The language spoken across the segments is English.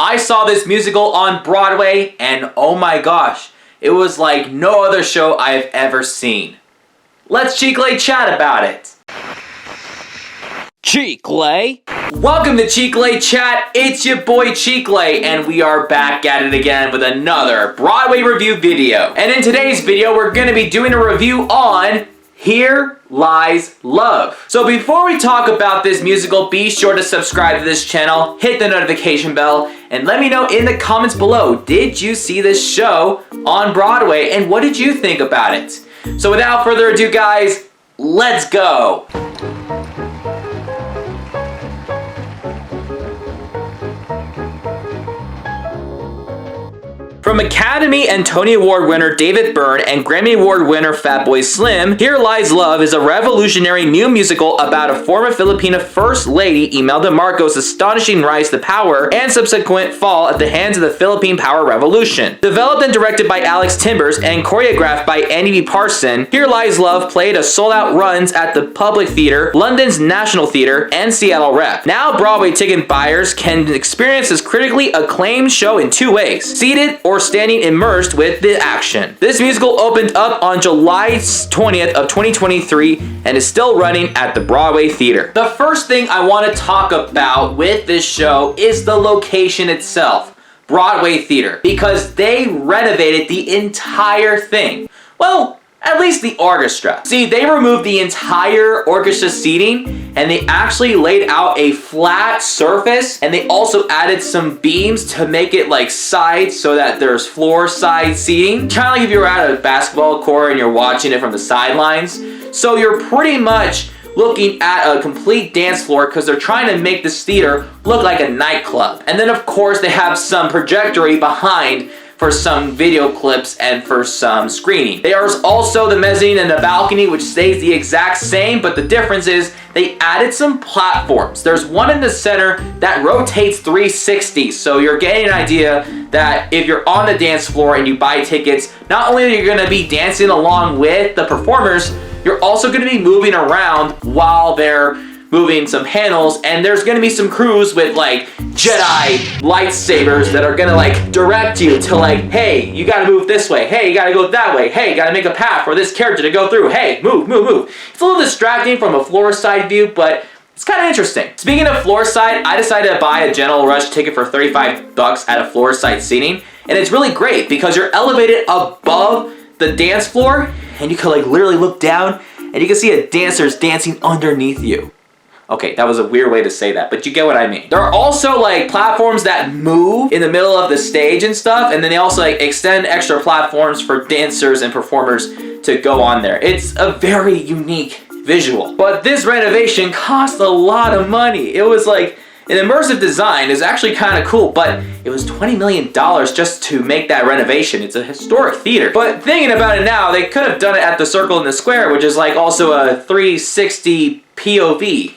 I saw this musical on Broadway, and oh my gosh, it was like no other show I have ever seen. Let's Chicle Chat about it. Chicle? Welcome to Chicle Chat, it's your boy Chicle, and we are back at it again with another Broadway review video. And in today's video, we're going to be doing a review on Here Lies Love. So before we talk about this musical, be sure to subscribe to this channel, hit the notification bell, and let me know in the comments below, did you see this show on Broadway and what did you think about it? So without further ado guys, let's go! From Academy and Tony Award winner David Byrne and Grammy Award winner Fatboy Slim, Here Lies Love is a revolutionary new musical about a former Filipina First Lady Imelda Marcos' astonishing rise to power and subsequent fall at the hands of the Philippine Power Revolution. Developed and directed by Alex Timbers and choreographed by Annie B. Parson, Here Lies Love played a sold-out runs at the Public Theater, London's National Theater, and Seattle Rep. Now Broadway ticket buyers can experience this critically acclaimed show in two ways: seated or standing immersed with the action. This musical opened up on July 20th of 2023 and is still running at the Broadway Theater. The first thing I want to talk about with this show is the location itself, Broadway Theater, because they renovated the entire thing. Well, at least the orchestra. See, they removed the entire orchestra seating and they actually laid out a flat surface, and they also added some beams to make it like side so that there's floor side seating. Kind of like if you were at a basketball court and you're watching it from the sidelines. So you're pretty much looking at a complete dance floor because they're trying to make this theater look like a nightclub. And then of course they have some projectory behind for some video clips and for some screening. There's also the mezzanine and the balcony, which stays the exact same, but the difference is they added some platforms. There's one in the center that rotates 360, so you're getting an idea that if you're on the dance floor and you buy tickets, not only are you gonna be dancing along with the performers, you're also gonna be moving around while they're moving some handles, and there's gonna be some crews with like Jedi lightsabers that are gonna like direct you to like, hey, you gotta move this way, hey, you gotta go that way, hey, you gotta make a path for this character to go through, hey, move, move, move. It's a little distracting from a floor side view, but it's kind of interesting. Speaking of floor side, I decided to buy a General Rush ticket for 35 bucks at a floor side seating, and it's really great because you're elevated above the dance floor, and you can like literally look down, and you can see a dancers dancing underneath you. Okay, that was a weird way to say that, but you get what I mean. There are also like platforms that move in the middle of the stage and stuff, and then they also like extend extra platforms for dancers and performers to go on there. It's a very unique visual. But this renovation cost a lot of money. It was like an immersive design is actually kind of cool, but it was $20 million just to make that renovation. It's a historic theater. But thinking about it now, they could have done it at the Circle in the Square, which is like also a 360 POV.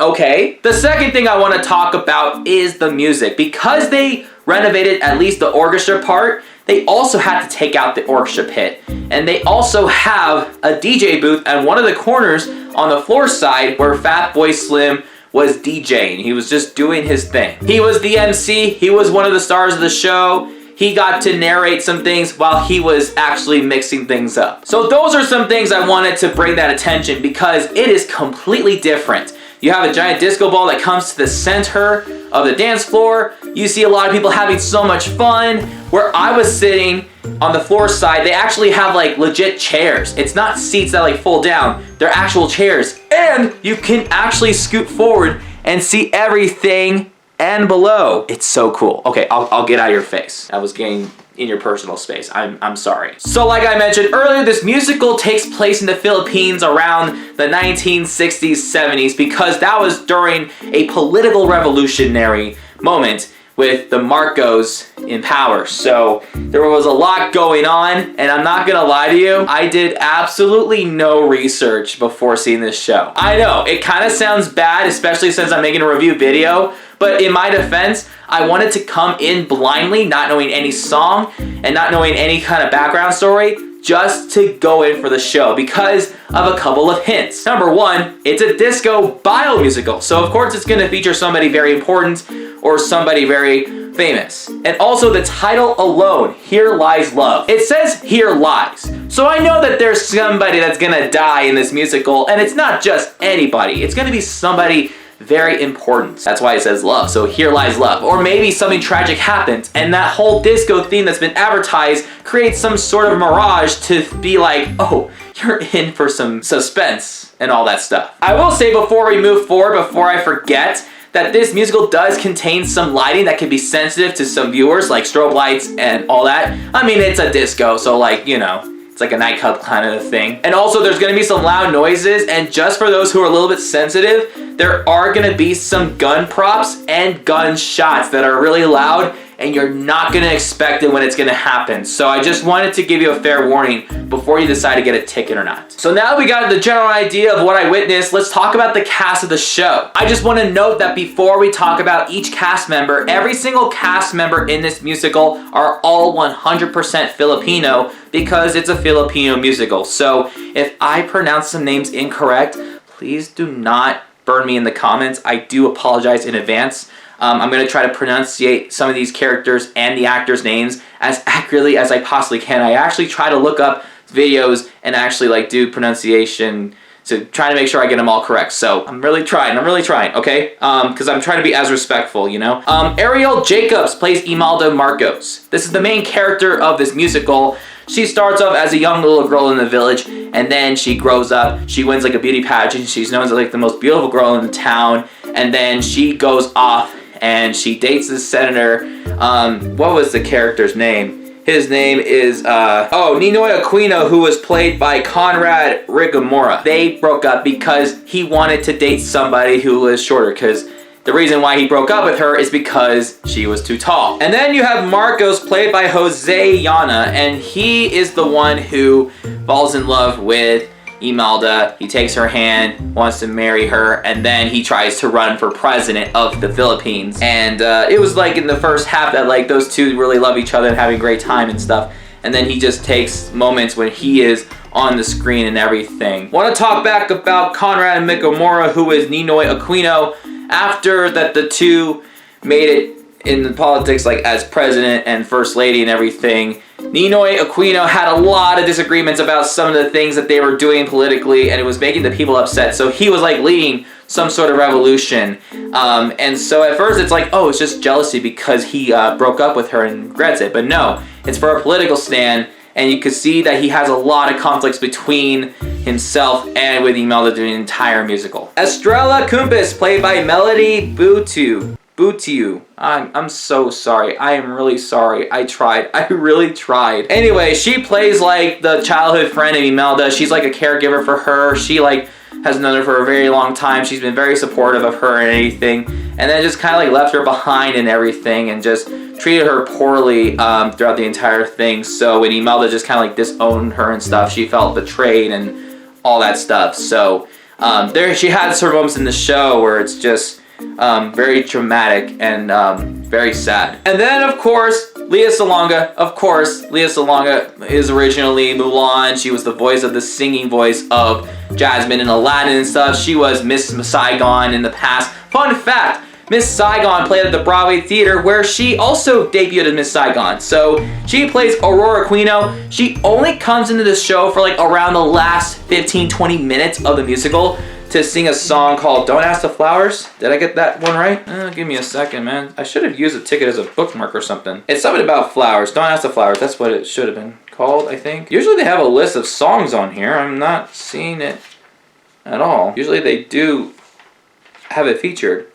Okay. The second thing I want to talk about is the music. Because they renovated at least the orchestra part, they also had to take out the orchestra pit. And they also have a DJ booth at one of the corners on the floor side where Fatboy Slim was DJing. He was just doing his thing. He was the MC. He was one of the stars of the show. He got to narrate some things while he was actually mixing things up. So those are some things I wanted to bring that attention because it is completely different. You have a giant disco ball that comes to the center of the dance floor. You see a lot of people having so much fun. Where I was sitting on the floor side, they actually have like legit chairs. It's not seats that like fold down. They're actual chairs. And you can actually scoot forward and see everything and below. It's so cool. Okay, I'll get out of your face. I was getting in your personal space. I'm sorry. So like I mentioned earlier, this musical takes place in the Philippines around the 1960s, 70s, because that was during a political revolutionary moment with the Marcos in power. So there was a lot going on, and I'm not gonna lie to you, I did absolutely no research before seeing this show. I know, it kind of sounds bad, especially since I'm making a review video, but in my defense, I wanted to come in blindly, not knowing any song and not knowing any kind of background story, just to go in for the show because of a couple of hints. Number one, it's a disco bio musical, so of course it's going to feature somebody very important or somebody very famous. And also the title alone, Here Lies Love. It says Here Lies. So I know that there's somebody that's gonna die in this musical, and it's not just anybody. It's gonna be somebody very important. That's why it says love, so here lies love. Or maybe something tragic happens, and that whole disco theme that's been advertised creates some sort of mirage to be like, oh, you're in for some suspense and all that stuff. I will say before we move forward, before I forget, that this musical does contain some lighting that can be sensitive to some viewers, like strobe lights and all that. I mean, it's a disco, so like, you know, it's like a nightclub kind of thing. And also there's gonna be some loud noises, and just for those who are a little bit sensitive, there are gonna be some gun props and gun shots that are really loud, and you're not gonna expect it when it's gonna happen. So I just wanted to give you a fair warning before you decide to get a ticket or not. So now we got the general idea of what I witnessed, let's talk about the cast of the show. I just wanna note that before we talk about each cast member, every single cast member in this musical are all 100% Filipino because it's a Filipino musical. So if I pronounce some names incorrect, please do not burn me in the comments. I do apologize in advance. I'm going to try to pronunciate some of these characters and the actors' names as accurately as I possibly can. I actually try to look up videos and actually like do pronunciation to try to make sure I get them all correct. So I'm really trying, okay? Because I'm trying to be as respectful, you know? Ariel Jacobs plays Imelda Marcos. This is the main character of this musical. She starts off as a young little girl in the village, and then she grows up, she wins like a beauty pageant, she's known as like the most beautiful girl in the town, and then she goes off and she dates this senator. What was the character's name? His name is, Ninoy Aquino, who was played by Conrad Rigamora. They broke up because he wanted to date somebody who was shorter, because the reason why he broke up with her is because she was too tall. And then you have Marcos, played by Jose Yana, and he is the one who falls in love with Imelda. He takes her hand, wants to marry her, and then he tries to run for president of the Philippines. And it was like in the first half that like those two really love each other and having a great time and stuff. And then he just takes moments when he is on the screen and everything. Want to talk back about Conrad Mikamura, who is Ninoy Aquino. After that the two made it in the politics like as president and first lady and everything, Ninoy Aquino had a lot of disagreements about some of the things that they were doing politically, and it was making the people upset. So he was like leading some sort of revolution. And so at first it's like, oh, it's just jealousy because he broke up with her and regrets it. But no, it's for a political stand. And you could see that he has a lot of conflicts between himself and with Imelda during the entire musical. Estrella Cumbis, played by Melody Butiu. I'm so sorry. I am really sorry. I really tried. Anyway, she plays like the childhood friend of Imelda. She's like a caregiver for her. She like has known her for a very long time. She's been very supportive of her and anything. And then just kind of like left her behind and everything and just treated her poorly throughout the entire thing. So when Imelda just kind of like disowned her and stuff, she felt betrayed and all that stuff. So there she had some moments in the show where it's just very dramatic and very sad. And then of course, Lea Salonga. Of course, Lea Salonga is originally Mulan. She was the voice of the singing voice of Jasmine in Aladdin and stuff. She was Miss Saigon in the past. Fun fact, Miss Saigon played at the Broadway Theater, where she also debuted as Miss Saigon. So she plays Aurora Aquino. She only comes into the show for like around the last 15-20 minutes of the musical to sing a song called Don't Ask the Flowers. Did I get that one right? Give me a second, man. I should have used a ticket as a bookmark or something. It's something about flowers. Don't Ask the Flowers. That's what it should have been called, I think. Usually they have a list of songs on here. I'm not seeing it at all. Usually they do have it featured.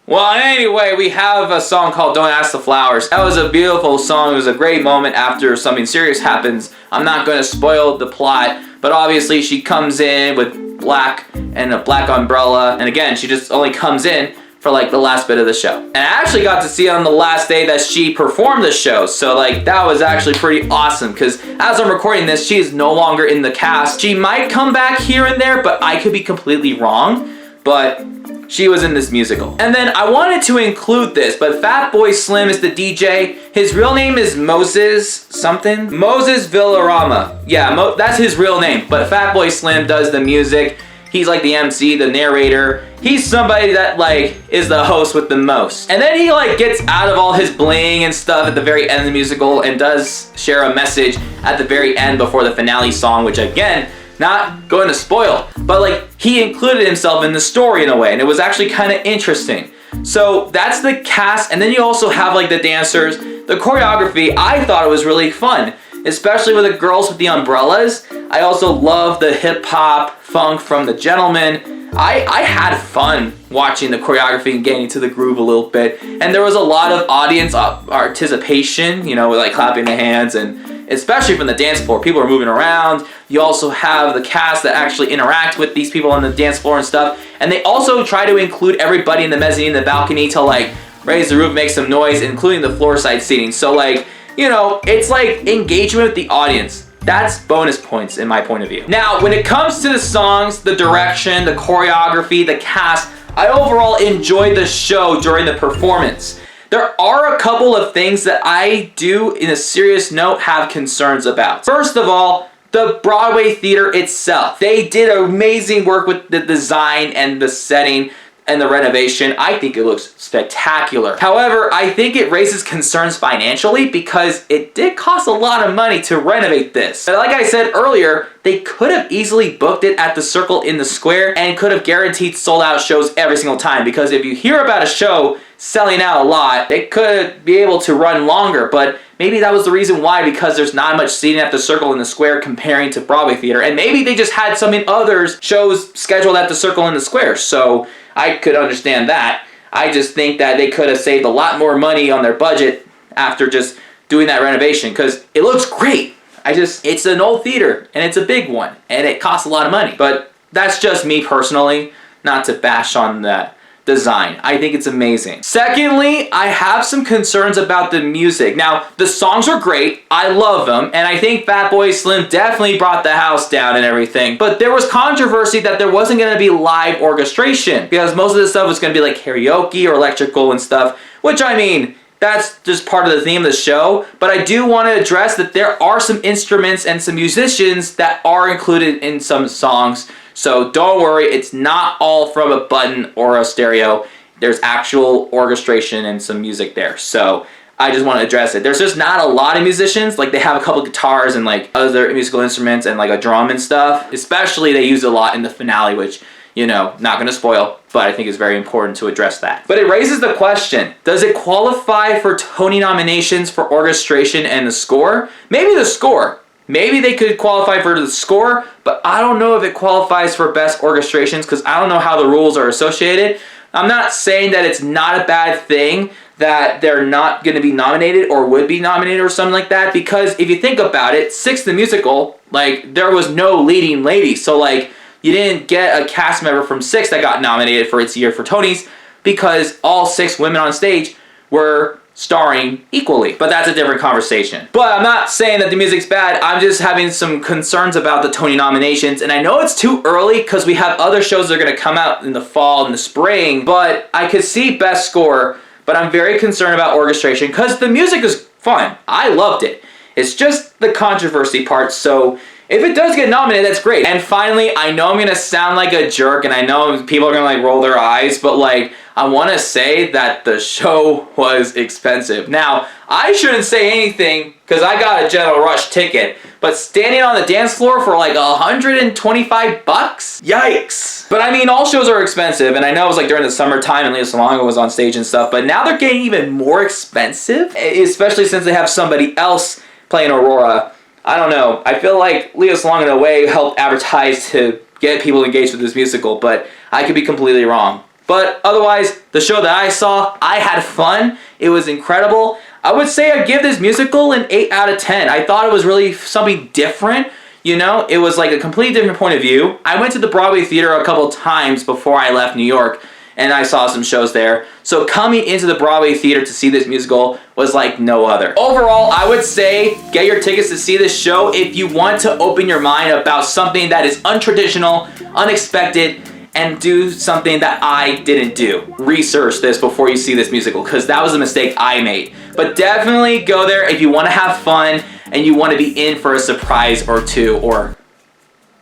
Well, anyway, we have a song called Don't Ask the Flowers. That was a beautiful song. It was a great moment after something serious happens. I'm not going to spoil the plot, but obviously she comes in with black and a black umbrella. And again, she just only comes in for like the last bit of the show. And I actually got to see on the last day that she performed the show. So like that was actually pretty awesome, because as I'm recording this, she is no longer in the cast. She might come back here and there, but I could be completely wrong. But she was in this musical. And then I wanted to include this, but Fatboy Slim is the DJ. His real name is Moses something. Moses Villarama. Yeah, that's his real name, but Fatboy Slim does the music. He's like the MC, the narrator. He's somebody that like is the host with the most. And then he like gets out of all his bling and stuff at the very end of the musical and does share a message at the very end before the finale song, which again, not going to spoil, but like he included himself in the story in a way, and it was actually kind of interesting. So that's the cast, and then you also have like the dancers. The choreography, I thought it was really fun, especially with the girls with the umbrellas. I also love the hip hop funk from the gentlemen. I had fun watching the choreography and getting to the groove a little bit, and there was a lot of audience participation, you know, like clapping the hands, and especially from the dance floor, people are moving around. You also have the cast that actually interact with these people on the dance floor and stuff, and they also try to include everybody in the mezzanine, the balcony, to like raise the roof, make some noise, including the floor side seating. So like, you know, it's like engagement with the audience. That's bonus points in my point of view. Now, when it comes to the songs, the direction, the choreography, the cast, I overall enjoyed the show during the performance. There are a couple of things that I do, in a serious note, have concerns about. First of all, the Broadway theater itself. They did amazing work with the design and the setting and the renovation. I think it looks spectacular. However, I think it raises concerns financially because it did cost a lot of money to renovate this. And like I said earlier, they could have easily booked it at the Circle in the Square and could have guaranteed sold out shows every single time, because if you hear about a show selling out a lot, they could be able to run longer, but maybe that was the reason why, because there's not much seating at the Circle in the Square comparing to Broadway theater, and maybe they just had some others shows scheduled at the Circle in the Square, so I could understand that. I just think that they could have saved a lot more money on their budget after just doing that renovation, because it looks great. It's an old theater, and it's a big one, and it costs a lot of money, but that's just me personally, not to bash on that design. I think it's amazing. Secondly, I have some concerns about the music. Now, the songs are great. I love them. And I think Fatboy Slim definitely brought the house down and everything. But there was controversy that there wasn't going to be live orchestration, because most of this stuff was going to be like karaoke or electrical and stuff, which, I mean, that's just part of the theme of the show. But I do want to address that there are some instruments and some musicians that are included in some songs. So don't worry, it's not all from a button or a stereo. There's actual orchestration and some music there. So I just want to address it. There's just not a lot of musicians. Like, they have a couple guitars and like other musical instruments and like a drum and stuff. Especially they use a lot in the finale, which, you know, not going to spoil, but I think it's very important to address that. But it raises the question, does it qualify for Tony nominations for orchestration and the score? Maybe the score. Maybe they could qualify for the score, but I don't know if it qualifies for best orchestrations, because I don't know how the rules are associated. I'm not saying that it's not a bad thing that they're not going to be nominated or would be nominated or something like that, because if you think about it, Six the Musical, like, there was no leading lady. So, like, you didn't get a cast member from Six that got nominated for its year for Tonys, because all 6 women on stage were starring equally. But that's a different conversation. But I'm not saying that the music's bad. I'm just having some concerns about the Tony nominations. And I know it's too early because we have other shows that are going to come out in the fall and the spring. But I could see best score. But I'm very concerned about orchestration because the music is fun. I loved it. It's just the controversy part. So if it does get nominated, that's great. And finally, I know I'm going to sound like a jerk, and I know people are going to like roll their eyes, but like, I want to say that the show was expensive. Now, I shouldn't say anything because I got a General Rush ticket, but standing on the dance floor for like $125? Yikes. But I mean, all shows are expensive, and I know it was like during the summertime and Leo Salonga was on stage and stuff, but now they're getting even more expensive, especially since they have somebody else playing Aurora. I don't know. I feel like Leo Salonga in a way helped advertise to get people engaged with this musical, but I could be completely wrong. But otherwise, the show that I saw, I had fun. It was incredible. I would say I'd give this musical an 8 out of 10. I thought it was really something different. You know, it was like a completely different point of view. I went to the Broadway theater a couple times before I left New York, and I saw some shows there. So coming into the Broadway theater to see this musical was like no other. Overall, I would say get your tickets to see this show if you want to open your mind about something that is untraditional, unexpected, and do something that I didn't do. Research this before you see this musical, because that was a mistake I made. But definitely go there if you want to have fun and you want to be in for a surprise or two, or,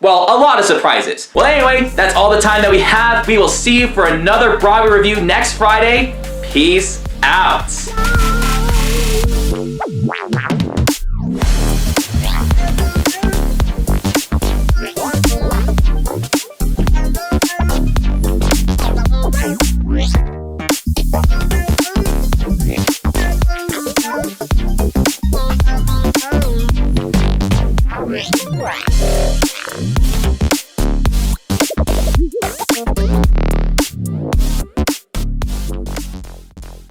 well, a lot of surprises. Well, anyway, that's all the time that we have. We will see you for another Broadway review next Friday. Peace out.